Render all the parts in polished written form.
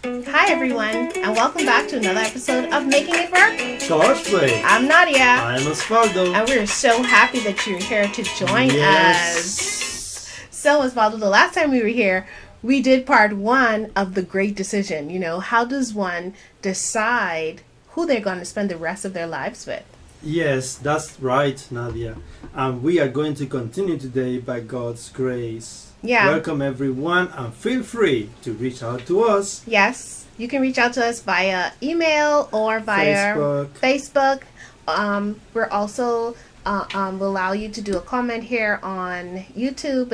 Hi everyone, and welcome back to another episode of Making It Work. God's Way. I'm Nadia. I'm Osvaldo. And we're so happy that you're here to join us. So Osvaldo, the last time we were here, we did part 1 of the great decision. You know, how does one decide who they're going to spend the rest of their lives with? Yes, that's right, Nadia. And we are going to continue today by God's grace. Yeah. Welcome everyone, and feel free to reach out to us. Yes, you can reach out to us via email or via Facebook. We're also will allow you to do a comment here on YouTube.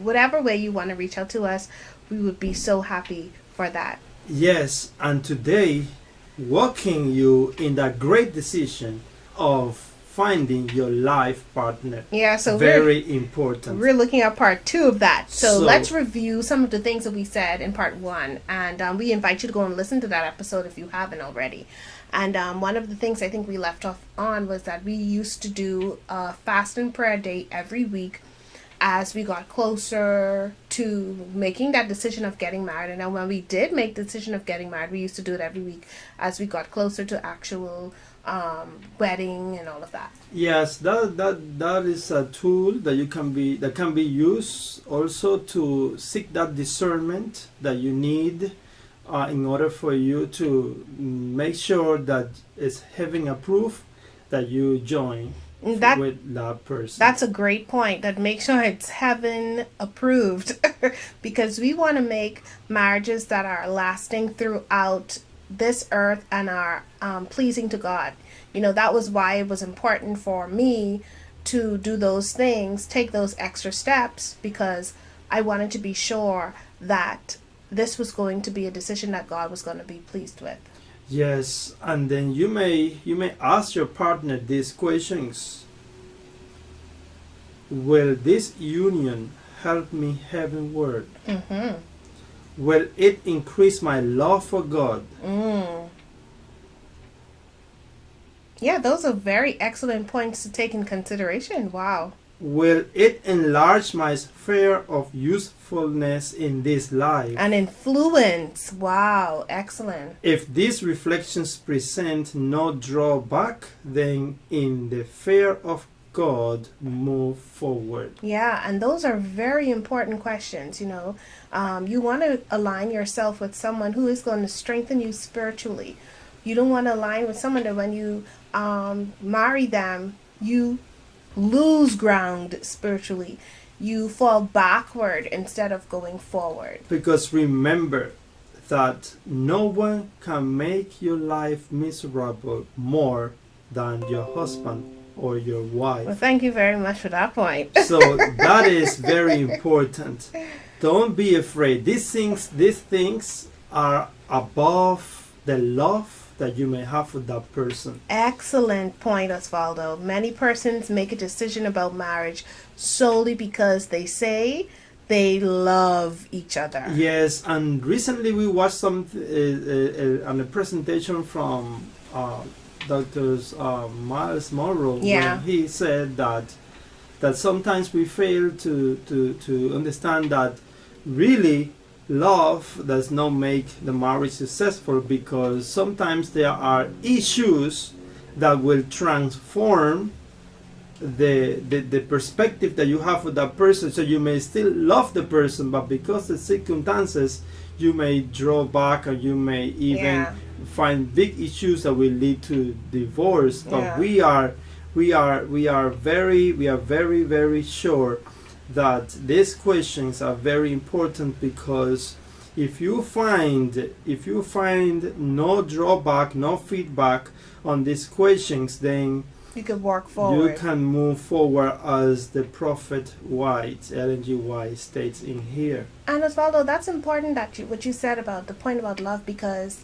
Whatever way you want to reach out to us, we would be so happy for that. Yes, and today, walking you in that great decision of finding your life partner. Yeah, so very important. We're looking at part 2 of that. So let's review some of the things that we said in part 1, and we invite you to go and listen to that episode if you haven't already. And one of the things I think we left off on was that we used to do a fast and prayer day every week as we got closer to making that decision of getting married. And then when we did make the decision of getting married, we used to do it every week as we got closer to actual wedding and all of that. Yes, that is a tool that can be used also to seek that discernment that you need in order for you to make sure that it's heaven approved that you join with that person. That's a great point. That make sure it's heaven approved because we want to make marriages that are lasting throughout this earth and are pleasing to God. You know, that was why it was important for me to do those things, take those extra steps, because I wanted to be sure that this was going to be a decision that God was going to be pleased with. Yes, and then you may ask your partner these questions. Will this union help me heavenward? Mm-hmm. Will it increase my love for God? Yeah, those are very excellent points to take in consideration. Wow. Will it enlarge my sphere of usefulness in this life? And influence. Wow, excellent. If these reflections present no drawback, then in the fear of God, move forward. Yeah, and those are very important questions. You know, you want to align yourself with someone who is going to strengthen you spiritually. You don't want to align with someone that when you marry them, you lose ground spiritually. You fall backward instead of going forward. Because remember that no one can make your life miserable more than your husband or your wife. Well, thank you very much for that point. So that is very important. Don't be afraid. These things are above the love that you may have for that person. Excellent point, Osvaldo. Many persons make a decision about marriage solely because they say they love each other. Yes, and recently we watched on a presentation from Dr. Miles Monroe, where he said that sometimes we fail to understand that really love does not make the marriage successful, because sometimes there are issues that will transform the perspective that you have with that person. So you may still love the person, but because of circumstances, you may draw back, or you may even find big issues that will lead to divorce. But we are very, very sure that these questions are very important, because if you find no drawback, no feedback on these questions, then you can work forward. You can move forward, as the Prophet White, Ellen G. White, states in here. And Osvaldo, that's important that what you said about the point about love, because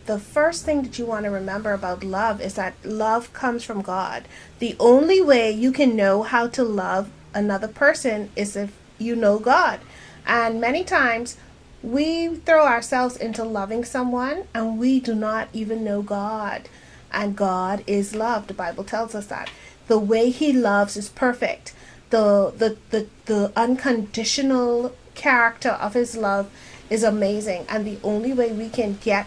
the first thing that you want to remember about love is that love comes from God. The only way you can know how to love another person is if you know God. And many times we throw ourselves into loving someone and we do not even know God. And God is love. The Bible tells us that. The way He loves is perfect. The unconditional character of His love is amazing. And the only way we can get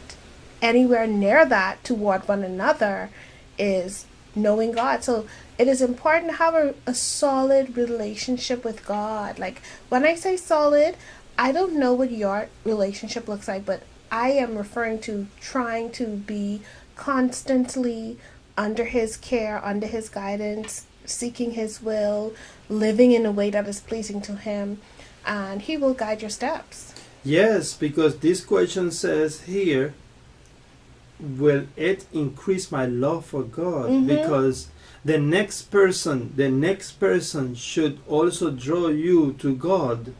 anywhere near that toward one another is knowing God. So it is important to have a solid relationship with God. Like, when I say solid, I don't know what your relationship looks like, but I am referring to trying to be constantly under His care, under His guidance, seeking His will, living in a way that is pleasing to Him, and He will guide your steps. Yes, because this question says here, will it increase my love for God? Mm-hmm. Because the next person should also draw you to God.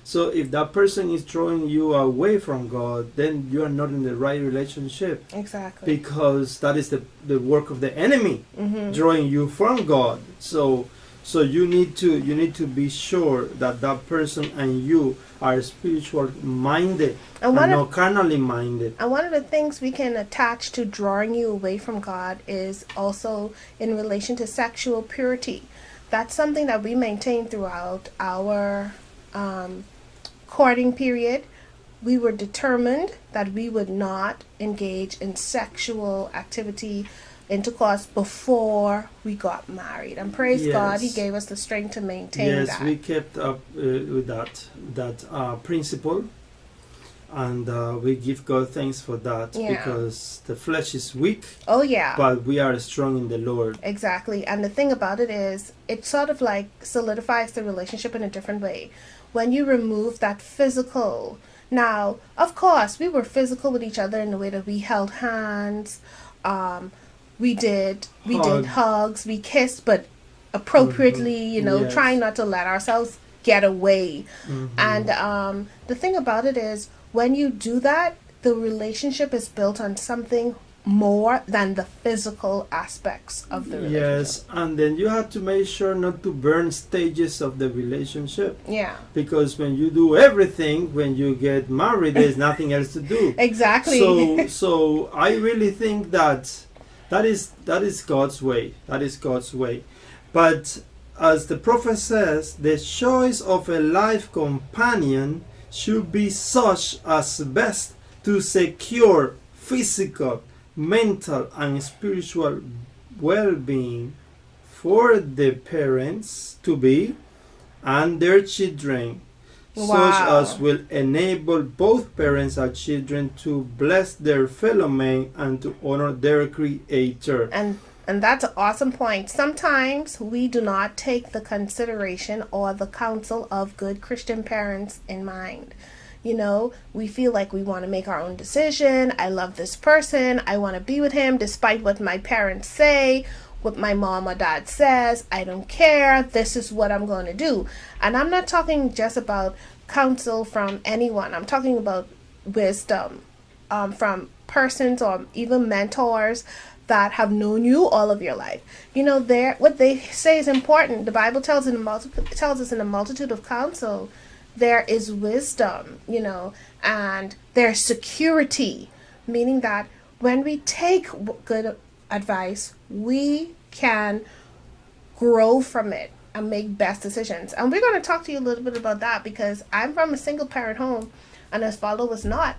So if that person is drawing you away from God, then you are not in the right relationship. Exactly. Because that is the work of the enemy, Mm-hmm. drawing you from God. So you need to be sure that that person and you are spiritual minded and not carnally minded. And one of the things we can attach to drawing you away from God is also in relation to sexual purity. That's something that we maintain throughout our courting period. We were determined that we would not engage in sexual activity, intercourse, before we got married. And praise God, He gave us the strength to maintain that. Yes, we kept up with that principle, and we give God thanks for that, because the flesh is weak. Oh yeah. But we are strong in the Lord. Exactly. And the thing about it is, it sort of like solidifies the relationship in a different way. When you remove that physical. Now, of course, we were physical with each other in the way that we held hands, we did hugs, we kissed, but appropriately, trying not to let ourselves get away. Mm-hmm. And the thing about it is, when you do that, the relationship is built on something more than the physical aspects of the relationship. Yes, and then you have to make sure not to burn stages of the relationship. Yeah. Because when you do everything, when you get married, there's nothing else to do. Exactly. So I really think that is God's way. That is God's way. But as the prophet says, the choice of a life companion should be such as best to secure physical, mental, and spiritual well-being for the parents to be and their children, such as will enable both parents and children to bless their fellow men and to honor their Creator. And that's an awesome point. Sometimes we do not take the consideration or the counsel of good Christian parents in mind. We feel like we want to make our own decision. I love this person. I want to be with him despite what my parents say, what my mom or dad says. I don't care. This is what I'm going to do. And I'm not talking just about counsel from anyone. I'm talking about wisdom from persons or even mentors that have known you all of your life. What they say is important. The Bible tells us in a multitude of counsel, there is wisdom, and there's security, meaning that when we take good advice, we can grow from it and make best decisions. And we're going to talk to you a little bit about that, because I'm from a single parent home and Osvaldo was not.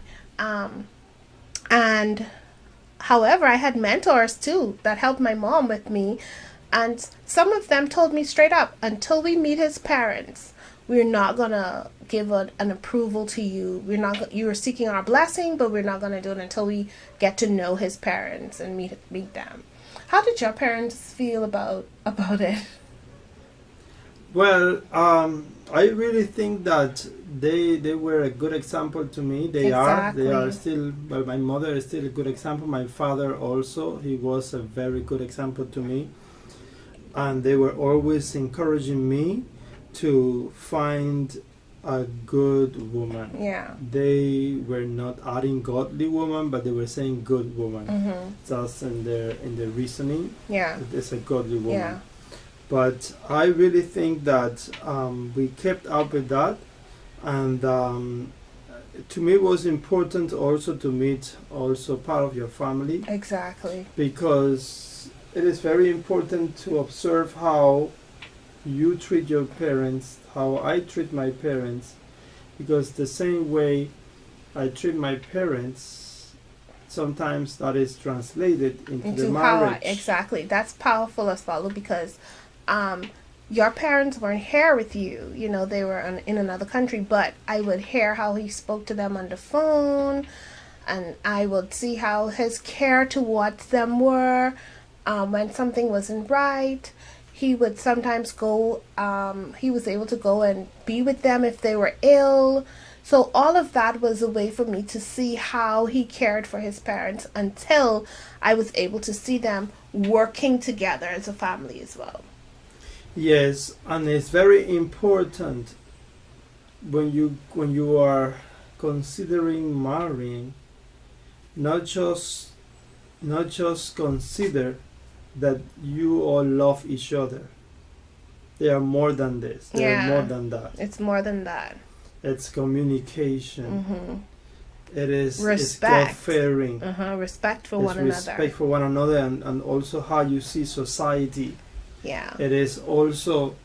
And however, I had mentors too that helped my mom with me. And some of them told me straight up, until we meet his parents, we're not going to give an approval to you. You are seeking our blessing, but we're not going to do it until we get to know his parents and meet them. How did your parents feel about it? Well, I really think that they were a good example to me. They are still. Well, my mother is still a good example. My father also, he was a very good example to me, and they were always encouraging me to find a good woman. Yeah. They were not adding godly woman, but they were saying good woman. Mm-hmm. Just in the reasoning. Yeah. It's a godly woman. Yeah. But I really think that we kept up with that, and to me it was important also to meet also part of your family. Exactly. Because it is very important to observe how you treat your parents, how I treat my parents, because the same way I treat my parents, sometimes that is translated into the how marriage. exactly. That's powerful as follow, because your parents weren't here with you. You know, they were in another country, but I would hear how he spoke to them on the phone, and I would see how his care towards them were when something wasn't right. He would sometimes go, he was able to go and be with them if they were ill. So all of that was a way for me to see how he cared for his parents, until I was able to see them working together as a family as well. Yes, and it's very important when you are considering marrying, not just consider that you all love each other. They are more than this. They are more than that. It's more than that. It's communication. Mm-hmm. It is respect. It's God-fearing. Respect for one another. Respect for one another, and also how you see society. Yeah. It is also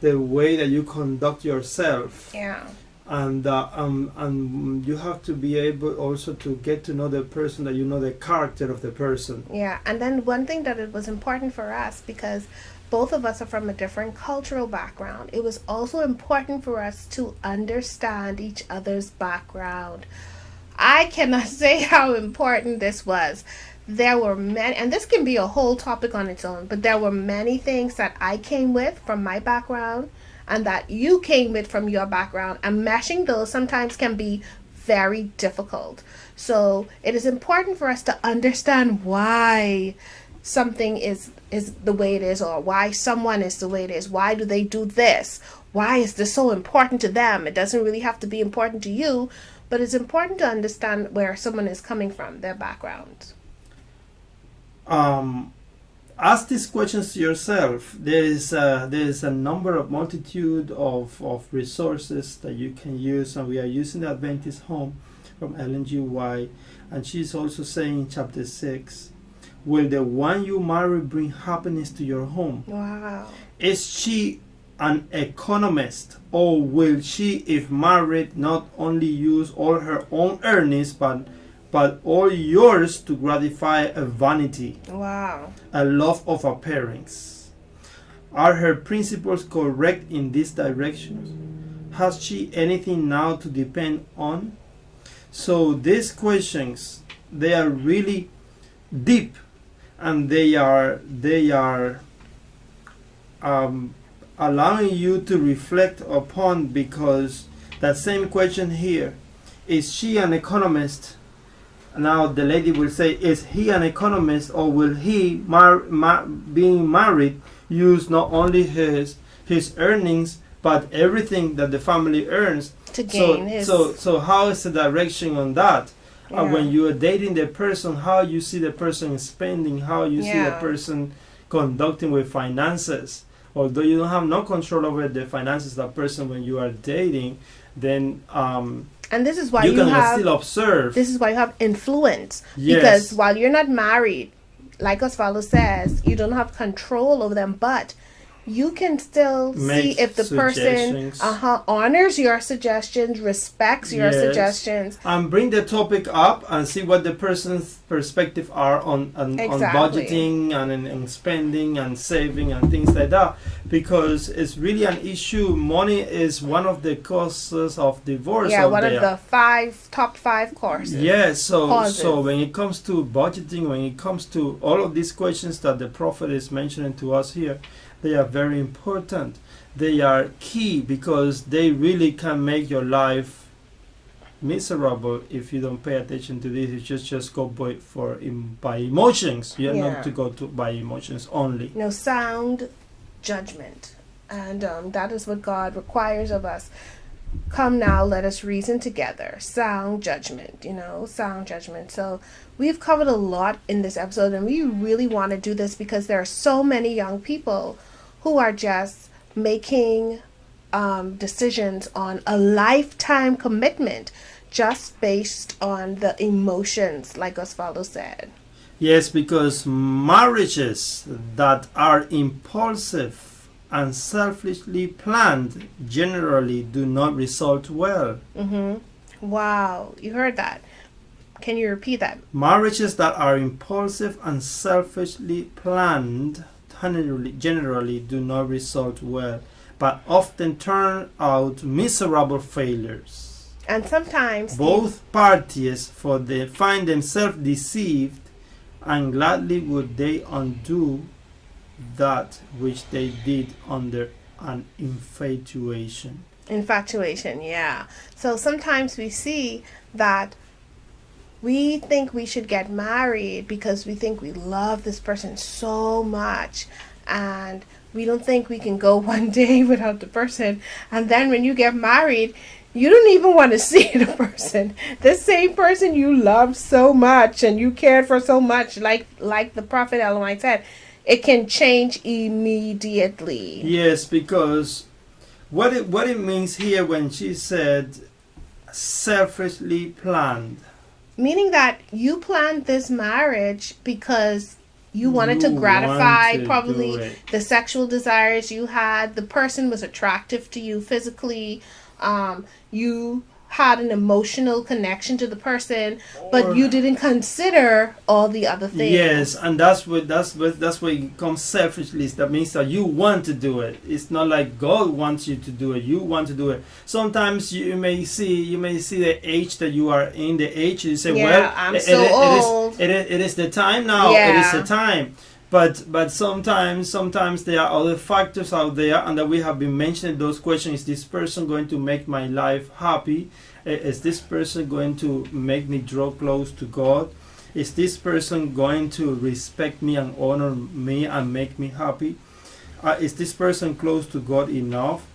the way that you conduct yourself. Yeah. And you have to be able also to get to know the person, that you know the character of the person. Yeah, and then one thing that it was important for us, because both of us are from a different cultural background, it was also important for us to understand each other's background. I cannot say how important this was. There were many, and this can be a whole topic on its own, but there were many things that I came with from my background and that you came with from your background, and meshing those sometimes can be very difficult. So it is important for us to understand why something is the way it is, or why someone is the way it is. Why do they do this? Why is this so important to them? It doesn't really have to be important to you, but it's important to understand where someone is coming from, their background. Ask these questions to yourself. There is a multitude of resources that you can use, and we are using the Adventist Home from Ellen G. White, and she's also saying in chapter 6, will the one you marry bring happiness to your home? Wow. Is she an economist, or will she, if married, not only use all her own earnings but all yours to gratify a vanity, a love of appearance? Are her principles correct in this direction? Has she anything now to depend on? So these questions, they are really deep, and they are allowing you to reflect upon, because that same question here, is she an economist? Now the lady will say, is he an economist, or will he, being married, use not only his earnings, but everything that the family earns to gain his... So how is the direction on that? Yeah. When you are dating the person, how you see the person spending, how you see the person conducting with finances. Although you don't have no control over the finances of that person when you are dating, then and this is why you can still observe. This is why you have influence. Yes. Because while you're not married, like Osvaldo says, you don't have control over them, but you can still see if the person honors your suggestions, respects your suggestions. And bring the topic up and see what the person's perspective are on budgeting and in spending and saving and things like that. Because it's really an issue. Money is one of the causes of divorce. Yeah, one of the top five causes. Yeah, so when it comes to budgeting, when it comes to all of these questions that the prophet is mentioning to us here, they are very important. They are key, because they really can make your life miserable if you don't pay attention to this. You just go by emotions. You are not to go by emotions only. No, sound judgment. And that is what God requires of us. Come now, let us reason together. Sound judgment, sound judgment. So we've covered a lot in this episode, and we really want to do this because there are so many young people who are just making decisions on a lifetime commitment just based on the emotions, like Osvaldo said. Yes, because marriages that are impulsive and selfishly planned generally do not result well. Wow, you heard that. Can you repeat that? Marriages that are impulsive and selfishly planned generally do not result well, but often turn out miserable failures. And sometimes both parties find themselves deceived, and gladly would they undo that which they did under an infatuation. Yeah. So sometimes we see that we think we should get married because we think we love this person so much, and we don't think we can go one day without the person. And then when you get married, you don't even want to see the person. The same person you loved so much and you cared for so much, like the Prophet Ellen said, it can change immediately. Yes, because what it means here when she said selfishly planned, meaning that you planned this marriage because you wanted to gratify probably the sexual desires you had. The person was attractive to you physically. You had an emotional connection to the person, but you didn't consider all the other things. Yes, and that's where it comes selfishly. That means that you want to do it. It's not like God wants you to do it. You want to do it. Sometimes you may see the age that you are in. The age you say, well, I'm so old. It is the time now. Yeah. It is the time. But sometimes there are other factors out there, and that we have been mentioning those questions. Is this person going to make my life happy? Is this person going to make me draw close to God? Is this person going to respect me and honor me and make me happy? Is this person close to God enough?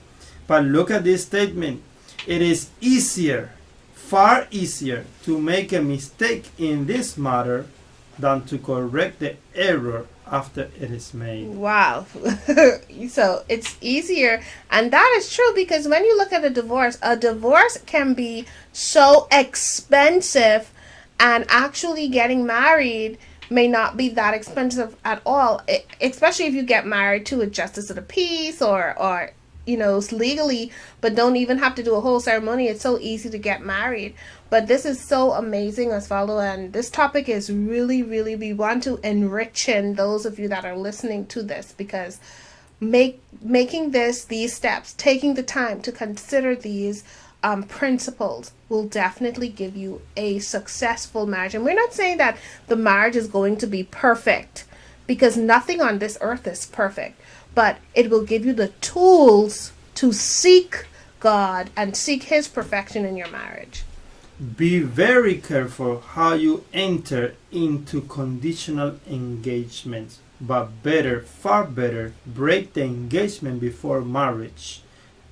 But look at this statement. It is easier, far easier, to make a mistake in this matter than to correct the error after it is made. Wow. So it's easier, and that is true, because when you look at a divorce can be so expensive, and actually getting married may not be that expensive at all, especially if you get married to a justice of the peace or legally, but don't even have to do a whole ceremony. It's so easy to get married. But this is so amazing, Osvaldo, and this topic is really, really, we want to enrich in those of you that are listening to this, because making these steps, taking the time to consider these principles will definitely give you a successful marriage. And we're not saying that the marriage is going to be perfect, because nothing on this earth is perfect, but it will give you the tools to seek God and seek His perfection in your marriage. Be very careful how you enter into conditional engagement, but far better, break the engagement before marriage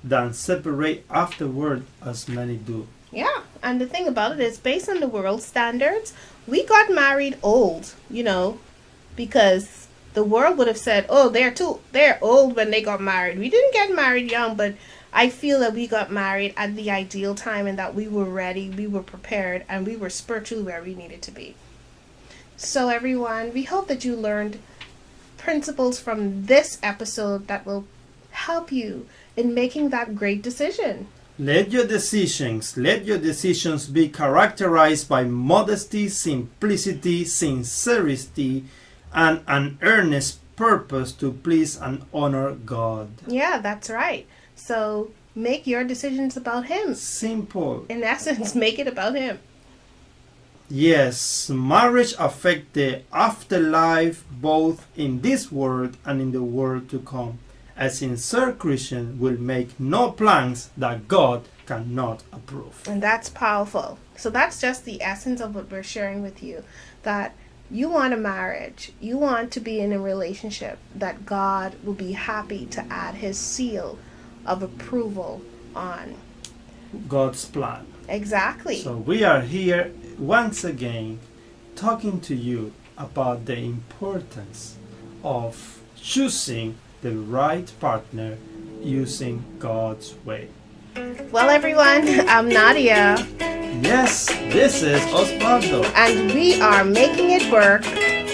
than separate afterward, as many do. Yeah, and the thing about it is, based on the world standards, we got married old, because the world would have said, oh, they're old when they got married. We didn't get married young, but I feel that we got married at the ideal time, and that we were ready, we were prepared, and we were spiritually where we needed to be. So everyone, we hope that you learned principles from this episode that will help you in making that great decision. Let your decisions be characterized by modesty, simplicity, sincerity, and an earnest purpose to please and honor God. Yeah, that's right. So make your decisions about Him. Simple. In essence, make it about Him. Yes, marriage affects the afterlife, both in this world and in the world to come. A sincere Christian will make no plans that God cannot approve. And that's powerful. So that's just the essence of what we're sharing with you. That you want a marriage. You want to be in a relationship that God will be happy to add His seal of approval on. God's plan. Exactly. So we are here once again talking to you about the importance of choosing the right partner using God's way. Well, everyone, I'm Nadia. Yes, this is Osvaldo. And we are making it work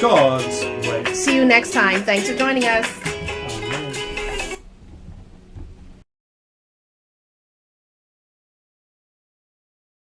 God's way. See you next time. Thanks for joining us.